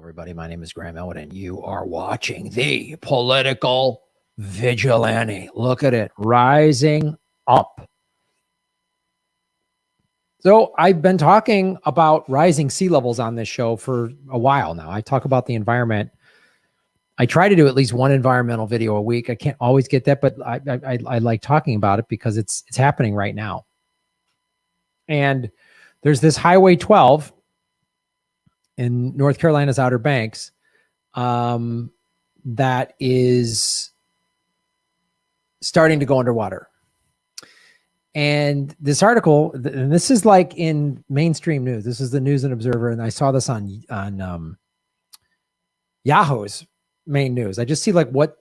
everybody. My name is Graham Elwood, and you are watching the Political Vigilante. Look at it, rising up. So I've been talking about rising sea levels on this show for a while now. I talk about the environment. I try to do at least one environmental video a week. I can't always get that, but I like talking about it because it's happening right now. And there's this Highway 12 in North Carolina's Outer Banks that is starting to go underwater. And this article, and this is like in mainstream news. This is the News and Observer, and I saw this on Yahoo's main news. I just see like what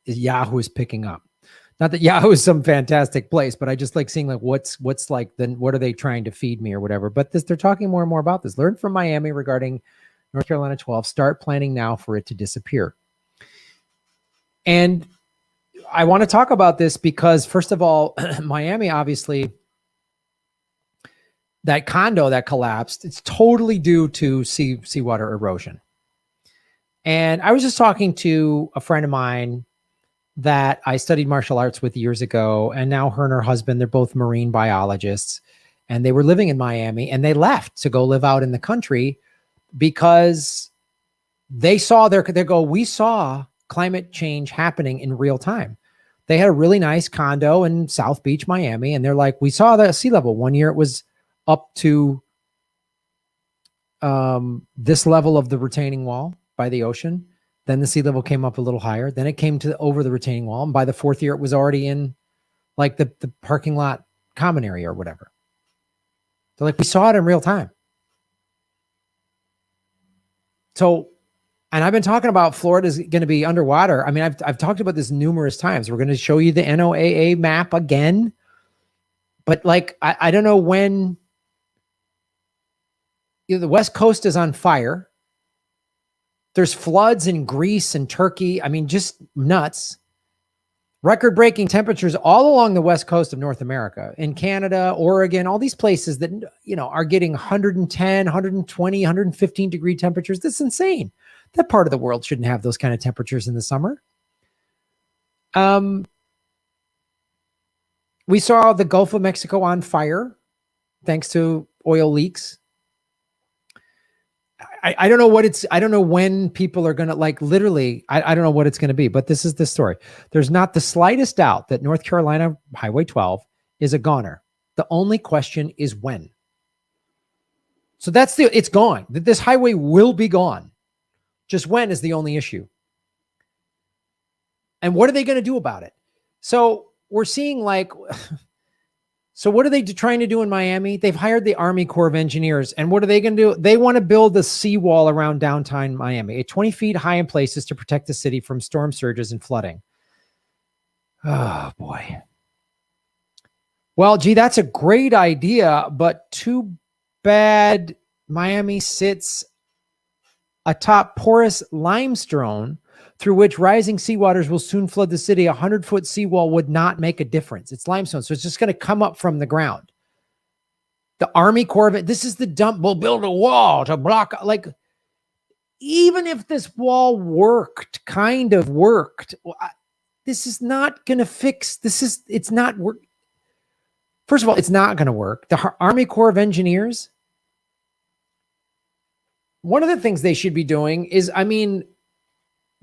Yahoo is picking up. Not that Yahoo is some fantastic place, but I just like seeing like what's like, then what are they trying to feed me or whatever. But they're talking more and more about this. Learn from Miami regarding North Carolina 12. Start planning now for it to disappear. And I want to talk about this because, first of all, Miami, obviously, that condo that collapsed, it's totally due to seawater erosion. And I was just talking to a friend of mine that I studied martial arts with years ago, and now her and her husband, they're both marine biologists, and they were living in Miami, and they left to go live out in the country because they saw we saw climate change happening in real time. They had a really nice condo in South Beach, Miami, and they're like, we saw the sea level. One year it was up to this level of the retaining wall by the ocean. Then the sea level came up a little higher. Then it came to over the retaining wall. And by the fourth year, it was already in like the parking lot common area or whatever. They're like, we saw it in real time. So, and I've been talking about Florida is going to be underwater. I mean, I've talked about this numerous times. We're going to show you the NOAA map again. But like, I don't know when the West Coast is on fire. There's floods in Greece and Turkey. I mean, just nuts. Record-breaking temperatures all along the west coast of North America, in Canada, Oregon, all these places that, are getting 110, 120, 115 degree temperatures. That's insane. That part of the world shouldn't have those kind of temperatures in the summer. We saw the Gulf of Mexico on fire thanks to oil leaks. I don't know I don't know when people are going to literally, I don't know what it's going to be, but this is the story. There's not the slightest doubt that North Carolina Highway 12 is a goner. The only question is when. So it's gone. This highway will be gone. Just when is the only issue. And what are they going to do about it? So we're seeing so what are they trying to do in Miami? They've hired the Army Corps of Engineers. And what are they going to do? They want to build a seawall around downtown Miami, 20 feet high in places to protect the city from storm surges and flooding. Oh, boy. Well, gee, that's a great idea, but too bad Miami sits atop porous limestone through which rising seawaters will soon flood the city. 100-foot seawall would not make a difference. It's limestone, so it's just going to come up from the ground. The Army Corps of it, this is the dump. We'll build a wall to block, even if this wall kind of worked, this is not going to fix, it's not work. First of all, it's not going to work. The Army Corps of Engineers, one of the things they should be doing is,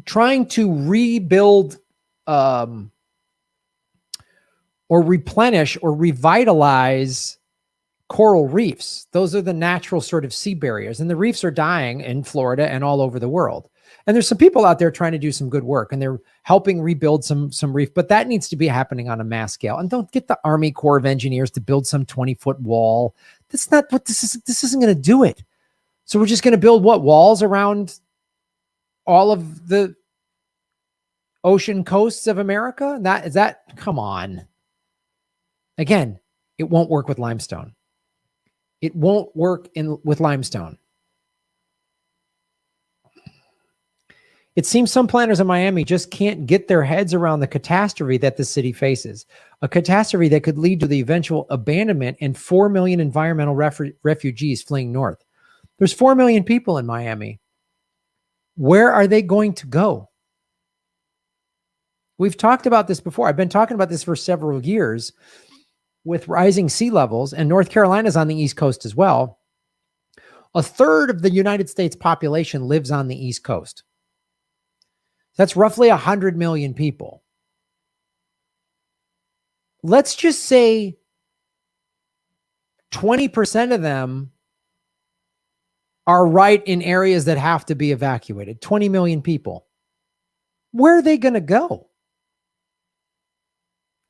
trying to rebuild or replenish or revitalize coral reefs. Those are the natural sort of sea barriers, and the reefs are dying in Florida and all over the world. And there's some people out there trying to do some good work, and they're helping rebuild some reef, but that needs to be happening on a mass scale. And don't get the Army Corps of Engineers to build some 20-foot wall. That's not what this is. This isn't going to do it. So we're just going to build walls around all of the ocean coasts of America? Come on. Again, it won't work with limestone. It won't work with limestone. It seems some planners in Miami just can't get their heads around the catastrophe that the city faces. A catastrophe that could lead to the eventual abandonment and 4 million environmental refugees fleeing north. There's 4 million people in Miami. Where are they going to go? We've talked about this before. I've been talking about this for several years with rising sea levels, and North Carolina's on the East Coast as well. A third of the United States population lives on the East Coast. That's roughly 100 million people. Let's just say 20% of them are right in areas that have to be evacuated. 20 million people. Where are they going to go?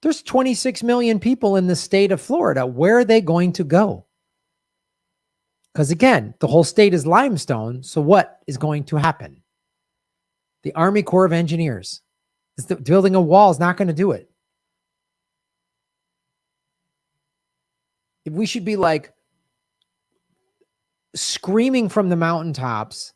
There's 26 million people in the state of Florida. Where are they going to go? Because again, the whole state is limestone. So what is going to happen? The Army Corps of Engineers. Building a wall is not going to do it. We should be like screaming from the mountaintops.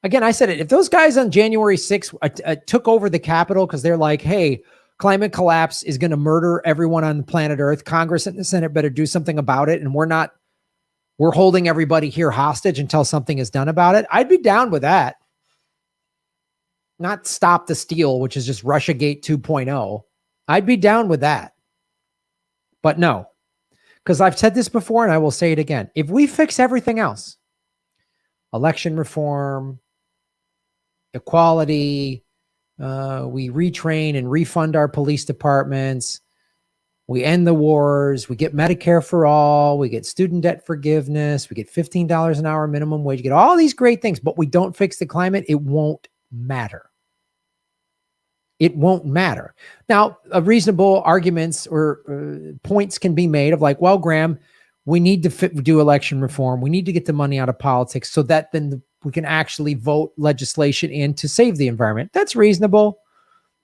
Again, I said it. If those guys on January 6th took over the Capitol because they're like, hey, climate collapse is going to murder everyone on the planet Earth, Congress and the Senate better do something about it, and we're holding everybody here hostage until something is done about it, I'd be down with that. Not stop the steal, which is just Russiagate 2.0. I'd be down with that. But no, because I've said this before and I will say it again. If we fix everything else, election reform, equality, we retrain and refund our police departments, we end the wars, we get Medicare for all, we get student debt forgiveness, we get $15 an hour minimum wage, get all these great things, but we don't fix the climate, it won't matter. It won't matter. Now, reasonable arguments or points can be made of like, well, Graham, we need to do election reform. We need to get the money out of politics so that then we can actually vote legislation in to save the environment. That's reasonable.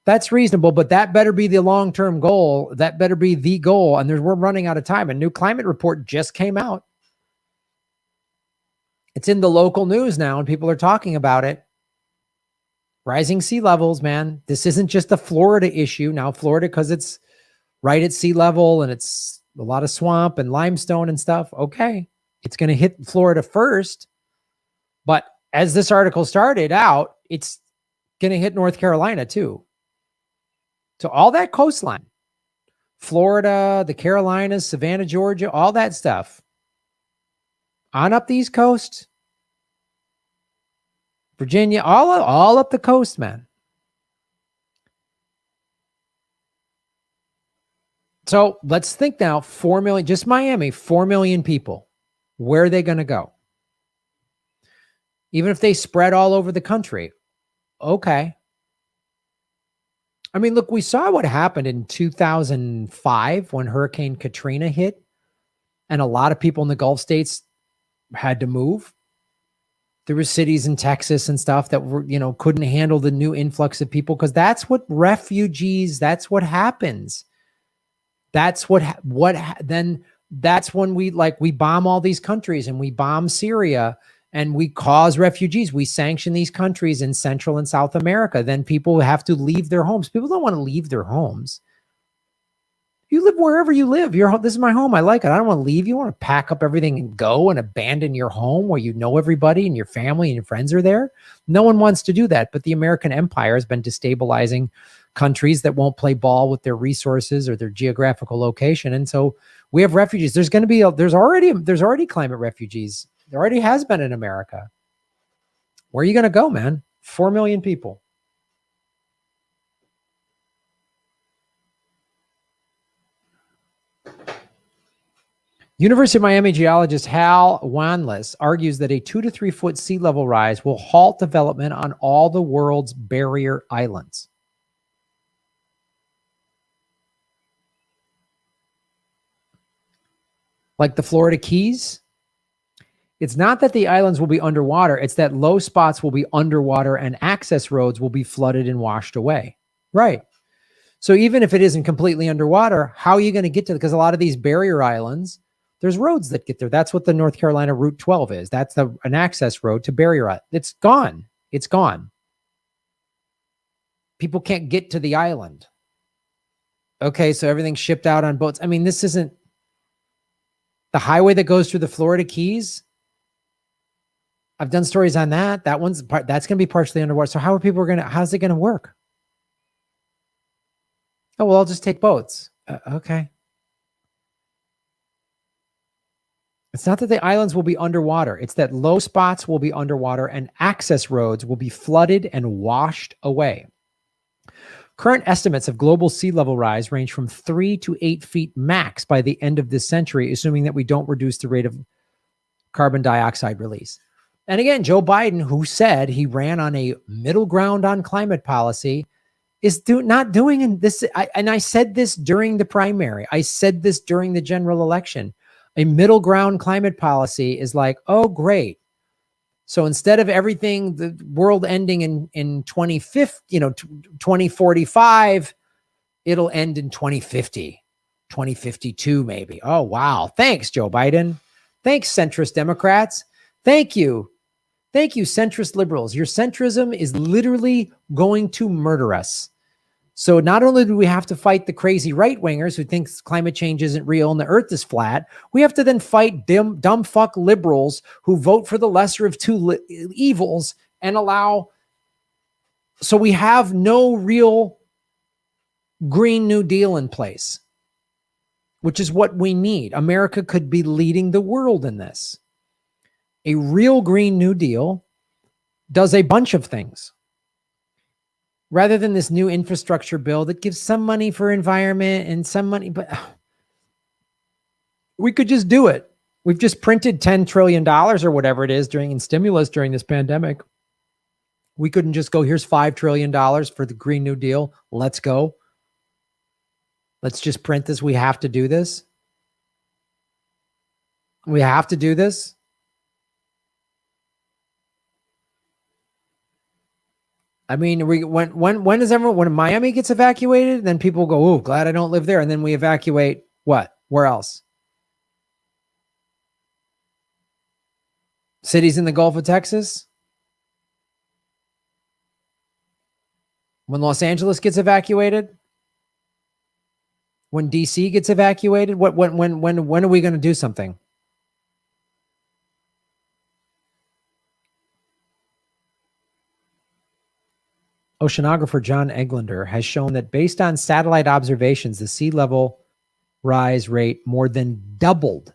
That's reasonable, but that better be the long-term goal. That better be the goal. And we're running out of time. A new climate report just came out. It's in the local news now, and people are talking about it. Rising sea levels, man. This isn't just a Florida issue. Now, Florida, because it's right at sea level and it's a lot of swamp and limestone and stuff. Okay. It's going to hit Florida first. But as this article started out, it's going to hit North Carolina too. So all that coastline, Florida, the Carolinas, Savannah, Georgia, all that stuff on up the East Coast, Virginia, all up the coast, man. So let's think now, 4 million, just Miami, 4 million people. Where are they going to go? Even if they spread all over the country. Okay. I mean, look, we saw what happened in 2005 when Hurricane Katrina hit, and a lot of people in the Gulf states had to move. There were cities in Texas and stuff that were, couldn't handle the new influx of people because that's what refugees, that's what happens. That's then that's when we bomb all these countries and we bomb Syria and we cause refugees. We sanction these countries in Central and South America. Then people have to leave their homes. People don't want to leave their homes. You live wherever you live. This is my home. I like it. I don't want to leave. You want to pack up everything and go and abandon your home where you know everybody and your family and your friends are there. No one wants to do that. But the American empire has been destabilizing countries that won't play ball with their resources or their geographical location. And so we have refugees. There's already climate refugees. There already has been in America. Where are you going to go, man? 4 million people. University of Miami geologist Hal Wanless argues that a 2 to 3 foot sea level rise will halt development on all the world's barrier islands. Like the Florida Keys. It's not that the islands will be underwater. It's that low spots will be underwater and access roads will be flooded and washed away. Right. So even if it isn't completely underwater, how are you going to get to it? Because a lot of these barrier islands, there's roads that get there. That's what the North Carolina Route 12 is. That's an access road to barrier island. It's gone. It's gone. People can't get to the island. Okay, so everything's shipped out on boats. I mean, this isn't the highway that goes through the Florida Keys. I've done stories on that. That's going to be partially underwater. So how's it going to work? Oh, well, I'll just take boats. Okay. It's not that the islands will be underwater. It's that low spots will be underwater and access roads will be flooded and washed away. Current estimates of global sea level rise range from 3 to 8 feet max by the end of this century, assuming that we don't reduce the rate of carbon dioxide release. And again, Joe Biden, who said he ran on a middle ground on climate policy, is not doing this. I said this during the primary. I said this during the general election. A middle ground climate policy is like, oh, great. So instead of everything, the world ending in 2050, 2045, it'll end in 2050, 2052, maybe. Oh, wow. Thanks, Joe Biden. Thanks, centrist Democrats. Thank you. Thank you, centrist liberals. Your centrism is literally going to murder us. So not only do we have to fight the crazy right-wingers who think climate change isn't real and the earth is flat, we have to then fight dumb fuck liberals who vote for the lesser of two evils and allow. So we have no real Green New Deal in place, which is what we need. America could be leading the world in this. A real Green New Deal does a bunch of things. Rather than this new infrastructure bill that gives some money for environment and some money, but we could just do it. We've just printed $10 trillion or whatever it is in stimulus during this pandemic. We couldn't just go, here's $5 trillion for the Green New Deal. Let's go. Let's just print this. We have to do this. We have to do this. I mean, when Miami gets evacuated, then people go, oh, glad I don't live there. And then we evacuate what? Where else? Cities in the Gulf of Texas? When Los Angeles gets evacuated? When DC gets evacuated? When are we going to do something? Oceanographer John Eglander has shown that based on satellite observations, the sea level rise rate more than doubled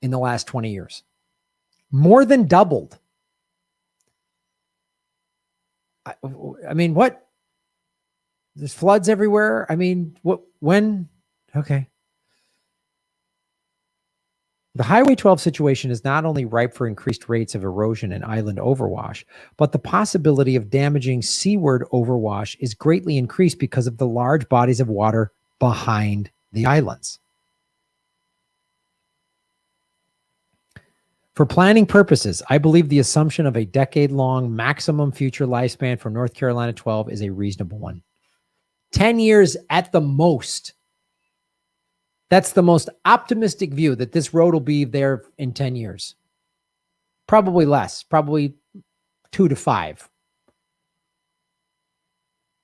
in the last 20 years. More than doubled. I mean, what? There's floods everywhere. I mean, when? Okay. The Highway 12 situation is not only ripe for increased rates of erosion and island overwash, but the possibility of damaging seaward overwash is greatly increased because of the large bodies of water behind the islands. For planning purposes, I believe the assumption of a decade-long maximum future lifespan for North Carolina 12 is a reasonable one. 10 years at the most. That's the most optimistic view, that this road will be there in 10 years. Probably less, probably 2 to 5.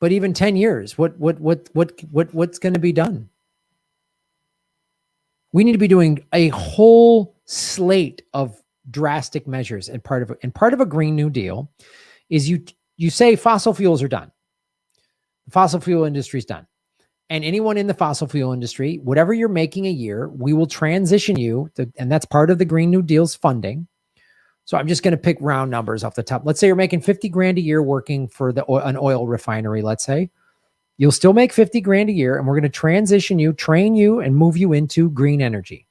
But even 10 years, what's going to be done? We need to be doing a whole slate of drastic measures, and part of a Green New Deal is you say fossil fuels are done. The fossil fuel industry is done. And anyone in the fossil fuel industry, whatever you're making a year, we will transition you to, and that's part of the Green New Deal's funding. So I'm just going to pick round numbers off the top. Let's say you're making 50 grand a year working for an oil refinery, let's say. You'll still make 50 grand a year, and we're going to transition you, train you, and move you into green energy.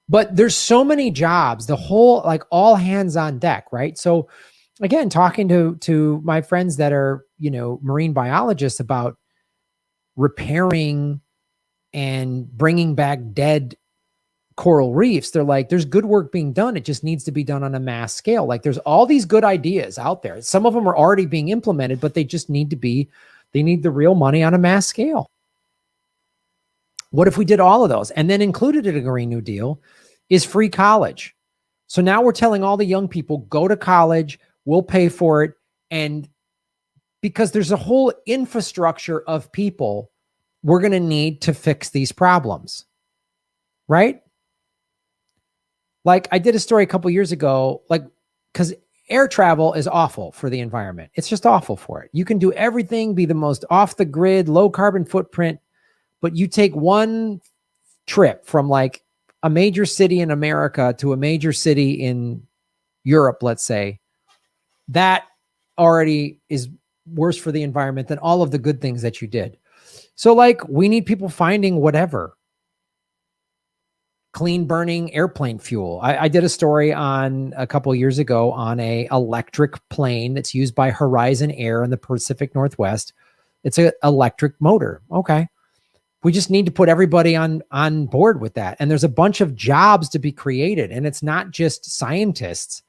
But there's so many jobs, the whole, like all hands on deck, right? So again, talking to my friends that are, marine biologists about repairing and bringing back dead coral reefs, they're like, there's good work being done. It just needs to be done on a mass scale. Like there's all these good ideas out there. Some of them are already being implemented, but they just need the real money on a mass scale. What if we did all of those and then included in a Green New Deal is free college? So now we're telling all the young people, go to college, we'll pay for it. And because there's a whole infrastructure of people we're going to need to fix these problems, right? Like I did a story a couple years ago, like, because air travel is awful for the environment. It's just awful for it. You can do everything, be the most off the grid, low carbon footprint, but you take one trip from like a major city in America to a major city in Europe, let's say, that already is worse for the environment than all of the good things that you did. So like we need people finding whatever clean burning airplane fuel. I did a story on a couple of years ago on a electric plane that's used by Horizon Air in the Pacific Northwest. It's an electric motor. Okay. We just need to put everybody on board with that. And there's a bunch of jobs to be created. And it's not just scientists.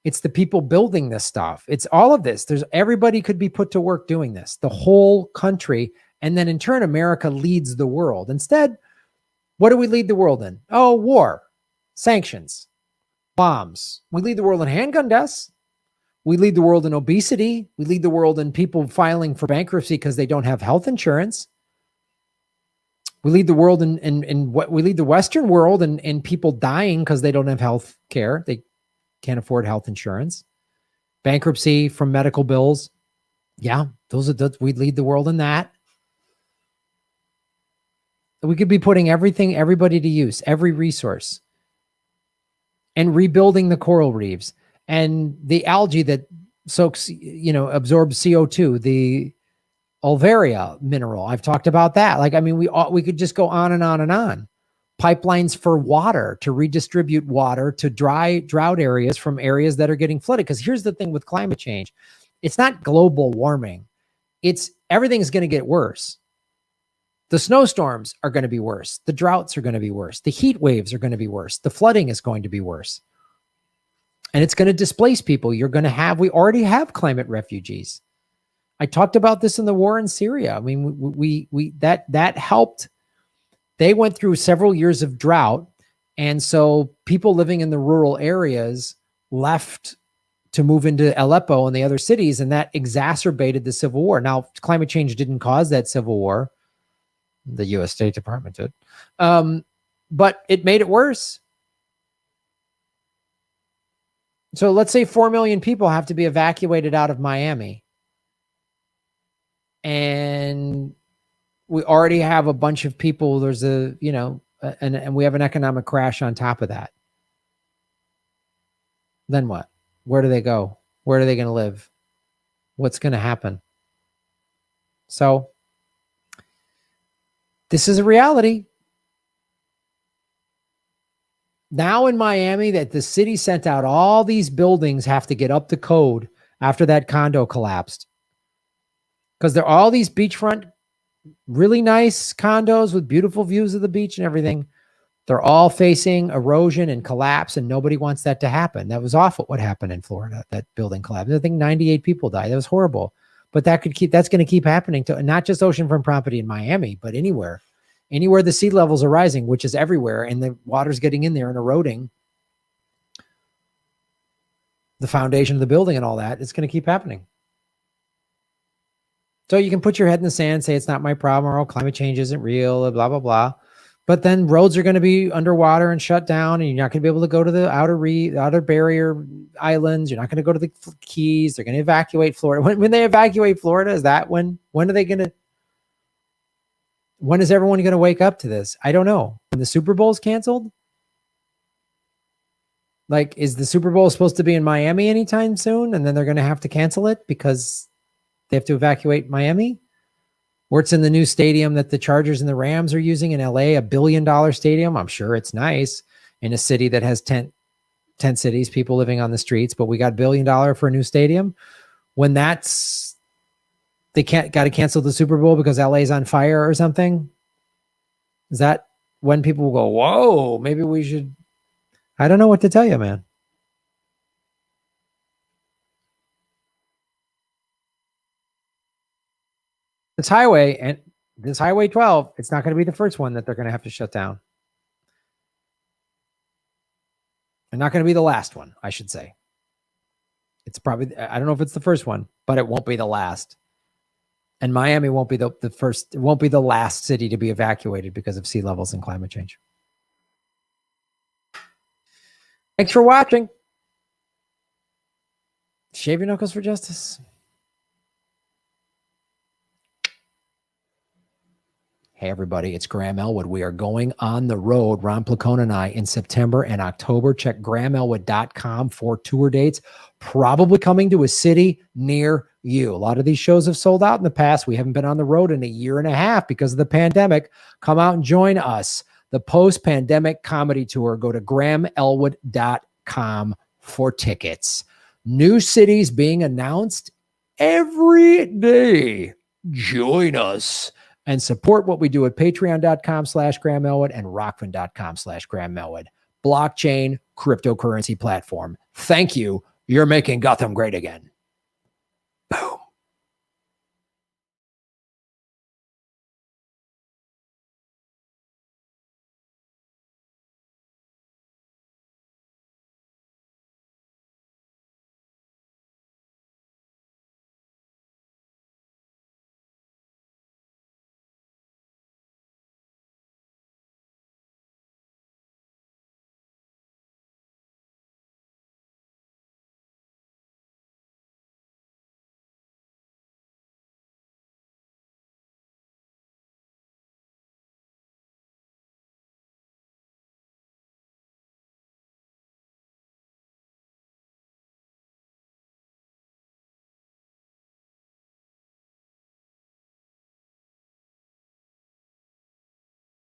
It's the people building this stuff. It's all of this. There's everybody could be put to work doing this, the whole country. And then in turn, America leads the world. Instead, what do we lead the world in? Oh, war, sanctions, bombs. We lead the world in handgun deaths. We lead the world in obesity. We lead the world in people filing for bankruptcy because they don't have health insurance. We lead the world in what we lead the Western world in people dying because they don't have health care. They can't afford health insurance. Bankruptcy from medical bills. Yeah, those are we lead the world in that. We could be putting everybody to use, every resource, and rebuilding the coral reefs and the algae that soaks, absorbs CO2, the Ulvaria mineral. I've talked about that. Like, I mean, we could just go on and on and on. Pipelines for water to redistribute water to drought areas from areas that are getting flooded. Because here's the thing with climate change. It's not global warming. It's everything's going to get worse. The snowstorms are going to be worse. The droughts are going to be worse. The heat waves are going to be worse. The flooding is going to be worse. And it's going to displace people. We already have climate refugees. I talked about this in the war in Syria. I mean, that helped. They went through several years of drought. And so people living in the rural areas left to move into Aleppo and the other cities, and that exacerbated the civil war. Now, climate change didn't cause that civil war. The U.S. State Department did. But it made it worse. So let's say 4 million people have to be evacuated out of Miami. And we already have a bunch of people. There's and we have an economic crash on top of that. Then what? Where do they go? Where are they going to live? What's going to happen? So this is a reality. Now in Miami, that the city sent out all these buildings have to get up to code after that condo collapsed. Because there are all these beachfront, really nice condos with beautiful views of the beach and everything. They're all facing erosion and collapse, and nobody wants that to happen. That was awful what happened in Florida, that building collapsed. I think 98 people died. That was horrible. But that's going to keep happening to not just oceanfront property in Miami, but anywhere the sea levels are rising, which is everywhere, and the water's getting in there and eroding the foundation of the building and all that. It's going to keep happening. So you can put your head in the sand, say it's not my problem, or climate change isn't real, blah, blah, blah. But then roads are going to be underwater and shut down, and you're not going to be able to go to the outer barrier islands. You're not going to go to the Keys. They're going to evacuate Florida. When they evacuate Florida, is that when are they going to? When is everyone going to wake up to this? I don't know. When the Super Bowl is canceled? Like, is the Super Bowl supposed to be in Miami anytime soon? And then they're going to have to cancel it because they have to evacuate Miami? Or it's in the new stadium that the Chargers and the Rams are using in LA, $1 billion stadium. I'm sure it's nice in a city that has 10 cities, people living on the streets, but we got $1 billion for a new stadium. When they got to cancel the Super Bowl because LA is on fire or something. Is that when people will go, whoa, maybe we should? I don't know what to tell you, man. This highway 12, it's not going to be the first one that they're going to have to shut down. And not going to be the last one, I should say. It's probably, I don't know if it's the first one, but it won't be the last. And Miami won't be the first, it won't be the last city to be evacuated because of sea levels and climate change. Thanks for watching. Shave your knuckles for justice. Hey, everybody, it's Graham Elwood. We are going on the road, Ron Placone and I, in September and October. Check grahamelwood.com for tour dates, probably coming to a city near you. A lot of these shows have sold out in the past. We haven't been on the road in a year and a half because of the pandemic. Come out and join us. The post-pandemic comedy tour. Go to grahamelwood.com for tickets. New cities being announced every day. Join us and support what we do at patreon.com/Graham Elwood and rockfin.com/Graham Elwood. Blockchain cryptocurrency platform. Thank you. You're making Gotham great again.